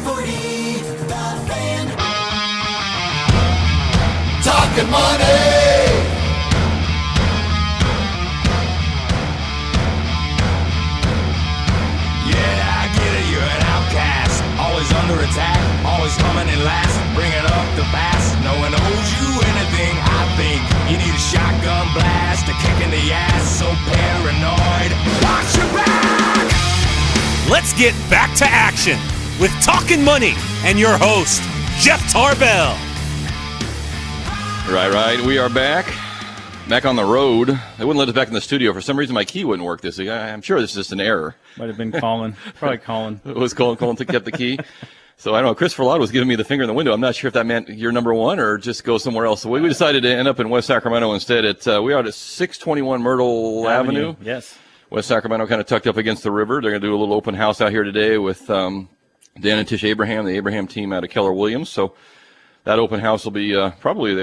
640, The Fan. Talkin' money. Yeah, I get it, you're an outcast. Always under attack, always coming in last. Bringing up the past, no one owes you anything. I think you need a shotgun blast, a kick in the ass. So paranoid, watch your back. Let's get back to action with Talkin' Money and your host, Jeff Tarbell. Right. We are back on the road. They wouldn't let us back in the studio. For some reason, my key wouldn't work this week. I'm sure this is just an error. Might have been Colin. Probably Colin. It was Colin kept the key. So I don't know. Christopher Lott was giving me the finger in the window. I'm not sure if that meant you're number one or just go somewhere else. So we decided to end up in West Sacramento instead. We are at 621 Myrtle Avenue. Yes. West Sacramento, kind of tucked up against the river. They're going to do a little open house out here today with Dan and Tish Abraham, the Abraham team out of Keller Williams. So that open house will be they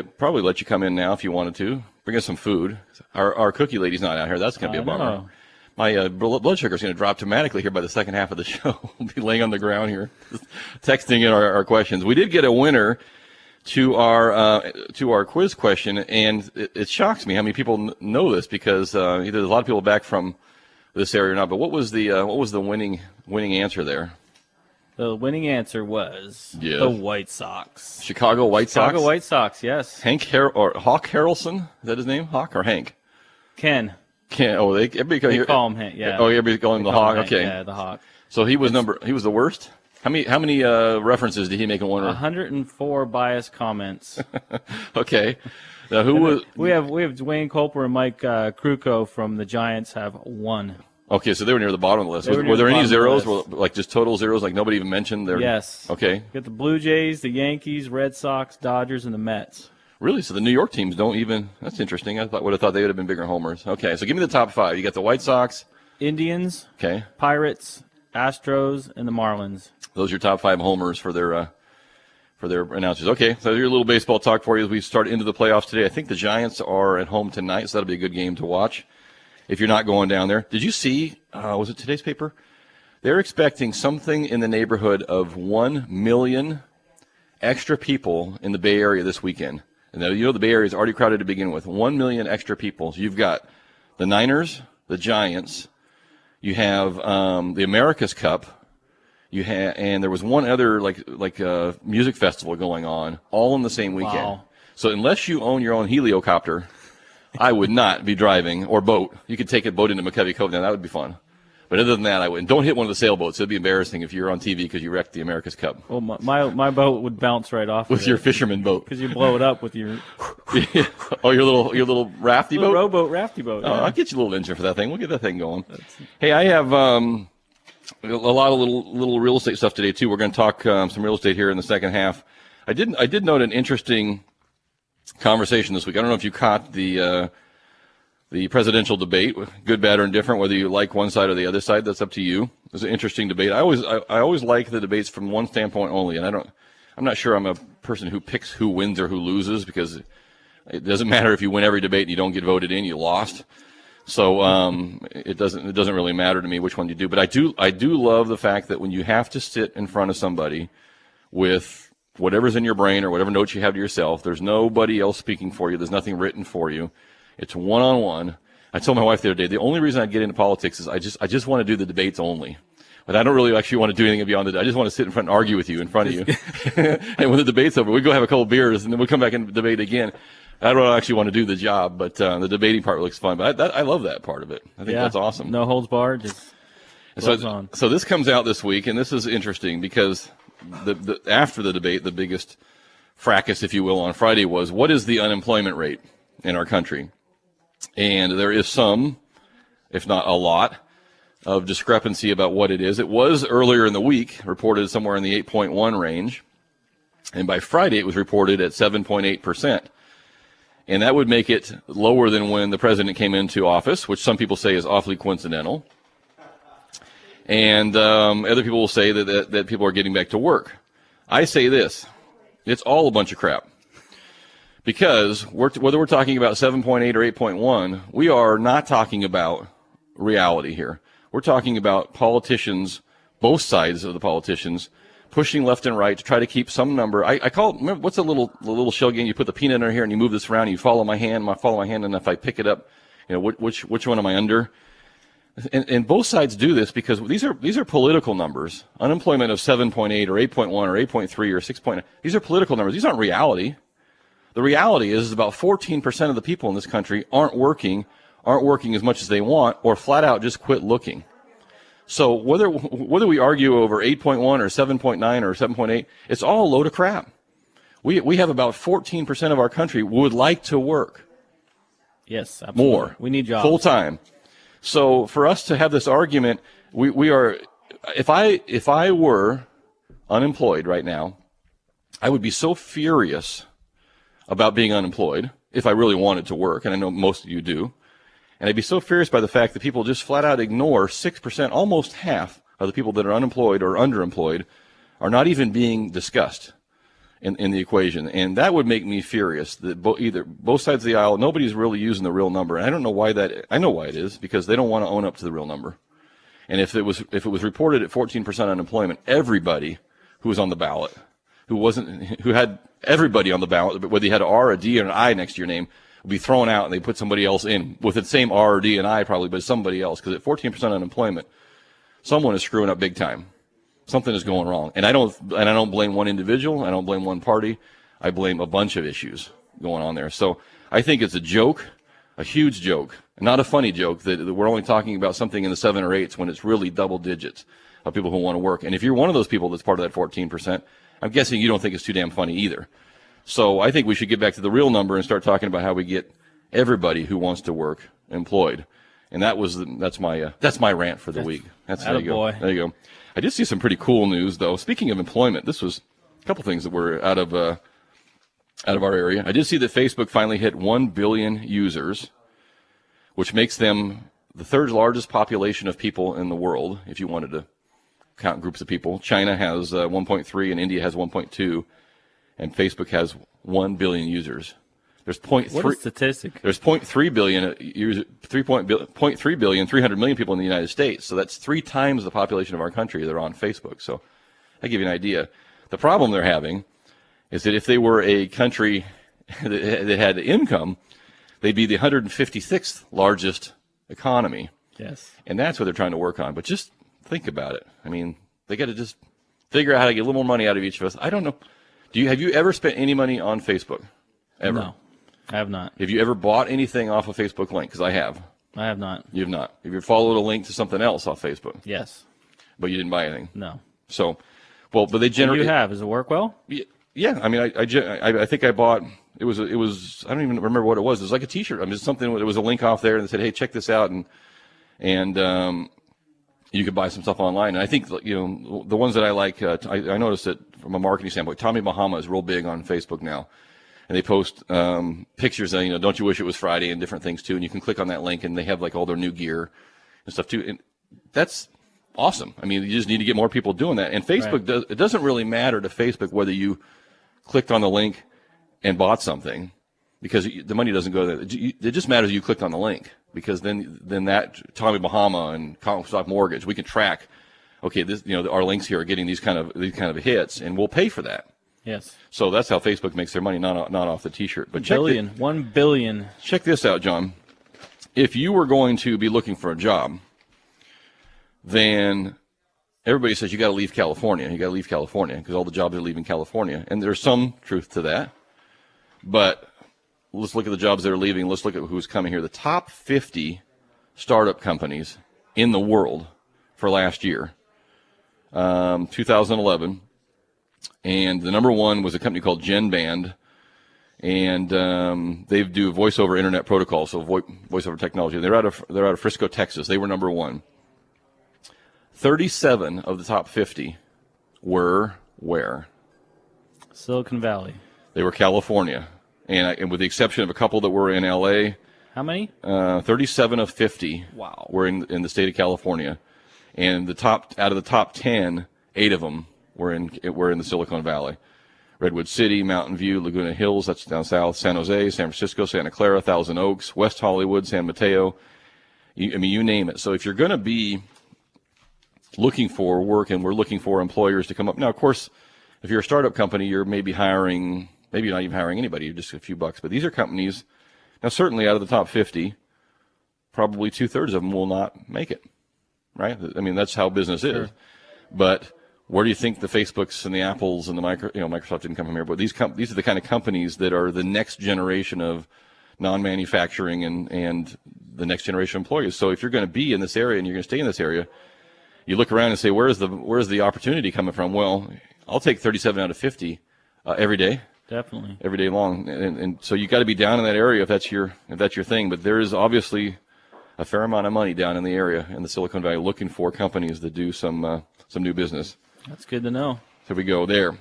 probably let you come in now if you wanted to. Bring us some food. Our cookie lady's not out here. That's going to be a bummer. know. My blood sugar is going to drop dramatically here by the second half of the show. We'll be laying on the ground here, texting in our questions. We did get a winner to our quiz question, and it shocks me how many people know this because either there's a lot of people back from this area or not. But what was the winning answer there? The winning answer was Yes. the White Sox. Chicago White Sox. Chicago White Sox, yes. Hawk Harrelson, is that his name? Hawk or Hank? Ken. Everybody Call him Hank, yeah. Oh, everybody call him the Hawk. Hank, Okay. Yeah, the Hawk. So he was the worst. How many references did he make in one? 104 biased comments. Okay. Now who was? We have Dwayne Culper and Mike Kruko from the Giants have one. Okay, so they were near the bottom of the list. Were there any zeros? Like just total zeros? Like nobody even mentioned their? Yes. Okay. You got the Blue Jays, the Yankees, Red Sox, Dodgers, and the Mets. Really? So the New York teams don't even? That's interesting. Would have thought they would have been bigger homers. Okay, so give me the top five. You got the White Sox, Indians, okay, Pirates, Astros, and the Marlins. Those are your top five homers for their announcers. Okay, so your little baseball talk for you as we start into the playoffs today. I think the Giants are at home tonight, so that'll be a good game to watch if you're not going down there. Did you see, was it today's paper? They're expecting something in the neighborhood of 1 million extra people in the Bay Area this weekend. And the Bay Area is already crowded to begin with. 1 million extra people. So you've got the Niners, the Giants, you have the America's Cup, and there was one other like music festival going on, all in the same weekend. Wow. So unless you own your own heliocopter, I would not be driving, or boat. You could take a boat into McCovey Cove. Now that would be fun. But other than that, I wouldn't. Don't hit one of the sailboats. It'd be embarrassing if you're on TV because you wrecked the America's Cup. Well, my boat would bounce right off with your fisherman boat. Because you blow it up with your Oh, your little rafty boat? Rowboat, rafty boat. Oh, Yeah. I'll get you a little engine for that thing. We'll get that thing going. Hey, I have a lot of little real estate stuff today too. We're going to talk some real estate here in the second half. I did note an interesting conversation this week. I don't know if you caught the presidential debate, good, bad, or indifferent, whether you like one side or the other side. That's up to you. It was an interesting debate. I always like the debates from one standpoint only, and I'm not sure I'm a person who picks who wins or who loses, because it doesn't matter if you win every debate and you don't get voted in, you lost. So it doesn't really matter to me which one you do. But I do love the fact that when you have to sit in front of somebody with whatever's in your brain or whatever notes you have to yourself, there's nobody else speaking for you. There's nothing written for you. It's one-on-one. I told my wife the other day, the only reason I get into politics is I just want to do the debates only. But I don't really actually want to do anything beyond it. I just want to sit in front and argue with you in front of you. And when the debate's over, we go have a couple beers, and then we'll come back and debate again. I don't actually want to do the job, but the debating part looks fun. But I love that part of it. I think that's awesome. No holds barred. Just so this comes out this week, and this is interesting because after the debate, the biggest fracas, if you will, on Friday was, what is the unemployment rate in our country? And there is some, if not a lot, of discrepancy about what it is. It was earlier in the week reported somewhere in the 8.1 range, and by Friday it was reported at 7.8%. And that would make it lower than when the president came into office, which some people say is awfully coincidental. And other people will say that people are getting back to work. I say this, it's all a bunch of crap. Because whether we're talking about 7.8 or 8.1, we are not talking about reality here. We're talking about politicians, both sides of the politicians, pushing left and right to try to keep some number. I call it, remember, what's the little shell game? You put the peanut in here and you move this around, and you follow my hand, and if I pick it up, which one am I under? And both sides do this because these are political numbers. Unemployment of 7.8 or 8.1 or 8.3 or 6.9. These are political numbers. These aren't reality. The reality is about 14% of the people in this country aren't working as much as they want, or flat out just quit looking. So whether we argue over 8.1 or 7.9 or 7.8, it's all a load of crap. We have about 14% of our country would like to work. Yes, absolutely. More. We need jobs. Full time. So for us to have this argument, we are, if I were unemployed right now, I would be so furious about being unemployed if I really wanted to work, and I know most of you do. And I'd be so furious by the fact that people just flat out ignore 6%, almost half of the people that are unemployed or underemployed are not even being discussed in the equation. And that would make me furious that both sides of the aisle, nobody's really using the real number. And I don't know why I know why it is, because they don't want to own up to the real number. And if it was reported at 14% unemployment, everybody who was on the ballot, who had everybody on the ballot, but whether you had an R, a D, or an I next to your name, would be thrown out, and they put somebody else in with the same R or D and I probably, but somebody else, because at 14% unemployment, someone is screwing up big time. Something is going wrong, and I don't blame one individual. I don't blame one party. I blame a bunch of issues going on there. So I think it's a joke, a huge joke, not a funny joke that we're only talking about something in the 7 or 8s when it's really double digits of people who want to work. And if you're one of those people that's part of that 14%, I'm guessing you don't think it's too damn funny either. So I think we should get back to the real number and start talking about how we get everybody who wants to work employed. And that's my rant for the week. There you go. There you go. I did see some pretty cool news, though. Speaking of employment, this was a couple things that were out of our area. I did see that Facebook finally hit 1 billion users, which makes them the third largest population of people in the world, if you wanted to count groups of people. China has 1.3, and India has 1.2, and Facebook has 1 billion users. There's 0.3. What a statistic. There's 0.3 billion users, 0.3 billion, 300 million people in the United States. So that's 3 times the population of our country that are on Facebook. So I give you an idea. The problem they're having is that if they were a country that had income, they'd be the 156th largest economy. Yes. And that's what they're trying to work on. But just think about it. I mean, they got to just figure out how to get a little more money out of each of us. I don't know. Have you ever spent any money on Facebook? Ever? No. I have not. Have you ever bought anything off a Facebook link? Because I have. I have not. You have not. Have you followed a link to something else off Facebook? Yes. But you didn't buy anything? No. So, but they generate. You have. Does it work well? Yeah. I mean, I think I bought. It was. I don't even remember what it was. It was like a T-shirt. I mean, something. It was a link off there, and they said, "Hey, check this out," and you could buy some stuff online. And I think the ones that I like. I noticed that from a marketing standpoint, Tommy Bahama is real big on Facebook now. And they post pictures of, don't you wish it was Friday, and different things too. And you can click on that link, and they have like all their new gear and stuff too. And that's awesome. I mean, you just need to get more people doing that. And Facebook it doesn't really matter to Facebook whether you clicked on the link and bought something, because the money doesn't go there. It just matters you clicked on the link, because then that Tommy Bahama and Comstock Mortgage, we can track. Okay, this our links here are getting these kind of hits, and we'll pay for that. Yes. So that's how Facebook makes their money, not off the T-shirt. But 1 billion. Check this out, John. If you were going to be looking for a job, then everybody says you got to leave California. You got to leave California because all the jobs are leaving California, and there's some truth to that. But let's look at the jobs that are leaving. Let's look at who's coming here. The top 50 startup companies in the world for last year, 2011. And the number one was a company called GenBand, and they do voice over internet protocol, so voice over technology. They're out of Frisco, Texas. They were number one. 37 of the top 50 were where? Silicon Valley. They were California, and with the exception of a couple that were in L.A. How many? 37 of 50. Wow. Were in the state of California, and out of the top 10, 8 of them were in the Silicon Valley. Redwood City, Mountain View, Laguna Hills, that's down south, San Jose, San Francisco, Santa Clara, Thousand Oaks, West Hollywood, San Mateo. You name it. So if you're going to be looking for work, and we're looking for employers to come up. Now, of course, if you're a startup company, you're maybe hiring, maybe you're not even hiring anybody, just a few bucks. But these are companies, now certainly out of the top 50, probably 2/3 of them will not make it, right? I mean, that's how business is. But where do you think the Facebooks and the Apples and the Microsoft didn't come from here, but these are the kind of companies that are the next generation of non-manufacturing and the next generation of employees. So if you're going to be in this area and you're going to stay in this area, you look around and say, where's the opportunity coming from? Well, I'll take 37 out of 50 every day. Definitely. Every day long. And so you got to be down in that area if that's your thing. But there is obviously a fair amount of money down in the area in the Silicon Valley looking for companies that do some new business. That's good to know. So we go there.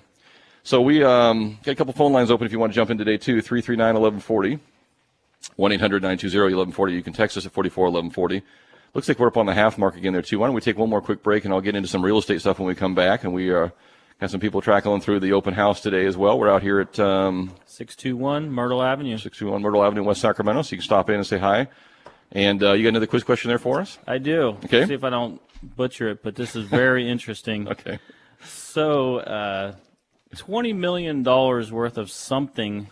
So we got a couple phone lines open if you want to jump in today too. 339-1140, 1-800-920-1140. You can text us at 44-1140. Looks like we're up on the half mark again there too. Why don't we take one more quick break and I'll get into some real estate stuff when we come back. And we got some people tracking through the open house today as well. We're out here at 621 Myrtle Avenue. 621 Myrtle Avenue, West Sacramento. So you can stop in and say hi. And you got another quiz question there for us? I do. Okay. See if I don't butcher it, but this is very interesting. Okay. So, $20 million worth of something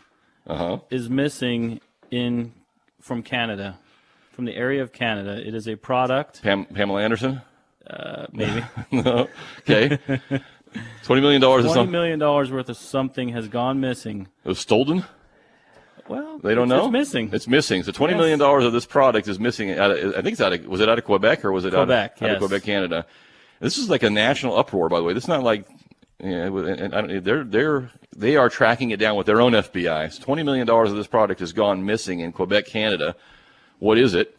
is missing from Canada, from the area of Canada. It is a product. Pamela Anderson? Maybe. No. Okay. $20 million is $20 million worth of something has gone missing. It was stolen? Well, they don't know. It's missing. It's missing. So $20 million of this product is missing. I think was it out of Quebec or was it Quebec? out of Quebec, Canada? This is like a national uproar, by the way. This is not like they are tracking it down with their own FBI. So $20 million of this product has gone missing in Quebec, Canada. What is it?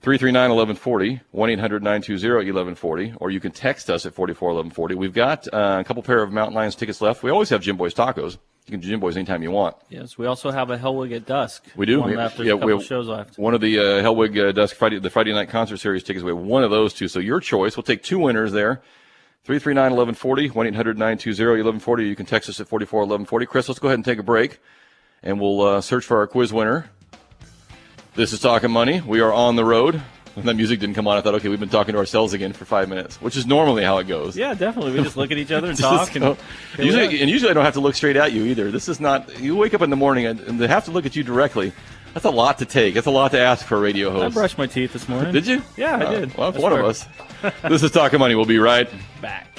339-1140, 1-800-920-1140, or you can text us at 44-1140. We've got a couple pair of Mountain Lions tickets left. We always have Jim Boy's Tacos. You can do Jim Boy's anytime you want. Yes, we also have a Hellwig at Dusk. We do. One left. There's a couple shows left. One of the Hellwig Dusk the Friday night concert series tickets. We have one of those two. So your choice. We'll take two winners there. 339-1140, 1-800-920-1140. You can text us at 44-1140. Chris, let's go ahead and take a break, and we'll search for our quiz winner. This is Talkin' Money. We are on the road. When that music didn't come on, I thought, okay, we've been talking to ourselves again for 5 minutes, which is normally how it goes. Yeah, definitely. We just look at each other and talk. Usually I don't have to look straight at you either. This is not, you wake up in the morning and they have to look at you directly. That's a lot to take. That's a lot to ask for a radio host. I brushed my teeth this morning. Did you? Yeah, I did. Well, that's one of us. This is Talkin' Money. We'll be right back.